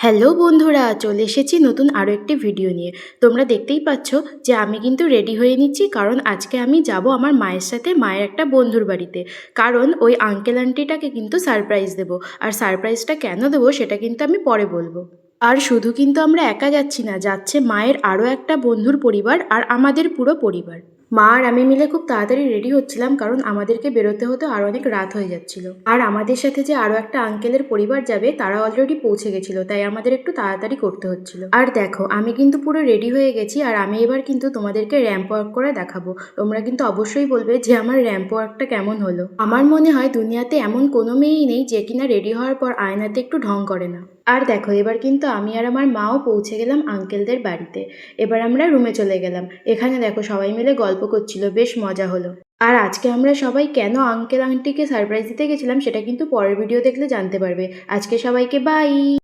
Hello বন্ধুরা, চলে এসেছি নতুন আরও একটি ভিডিও নিয়ে। তোমরা দেখতেই পাচ্ছ যে আমি কিন্তু রেডি হয়ে নিচ্ছি, কারণ আজকে আমি যাব আমার মায়ের সাথে মায়ের একটা বন্ধুর বাড়িতে। কারণ ওই আঙ্কেল আন্টিটাকে কিন্তু সারপ্রাইজ দেবো। আর সারপ্রাইজটা কেন দেবো সেটা কিন্তু আমি পরে বলবো। আর শুধু কিন্তু আমরা একা যাচ্ছি না, যাচ্ছে মায়ের আরও একটা বন্ধুর পরিবার আর আমাদের পুরো পরিবার। মা আর আমি মিলে খুব তাড়াতাড়ি রেডি হচ্ছিলাম, কারণ আমাদেরকে বেরোতে হতে আরও অনেক রাত হয়ে যাচ্ছিল। আর আমাদের সাথে যে আরও একটা আঙ্কেলের পরিবার যাবে তারা অলরেডি পৌঁছে গেছিল, তাই আমাদের একটু তাড়াতাড়ি করতে হচ্ছিল। আর দেখো, আমি কিন্তু পুরো রেডি হয়ে গেছি, আর আমি এবার কিন্তু তোমাদেরকে র্যাম্প ওয়াক করে দেখাবো। তোমরা কিন্তু অবশ্যই বলবে যে আমার র্যাম্প ওয়াকটা কেমন হলো। আমার মনে হয় দুনিয়াতে এমন কোনো মেয়েই নেই যে কিনা রেডি হওয়ার পর আয়নাতে একটু ঢং করে না। আর দেখো, এবার কিন্তু আমি আর আমার মাও পৌঁছে গেলাম আঙ্কেলদের বাড়িতে। এবার আমরা রুমে চলে গেলাম। এখানে দেখো সবাই মিলে গল্প করছিল, বেশ মজা হলো। আর আজকে আমরা সবাই কেন আঙ্কেল আন্টিকে সারপ্রাইজ দিতে গেছিলাম সেটা কিন্তু পরের ভিডিও দেখলে জানতে পারবে। আজকে সবাইকে বাই।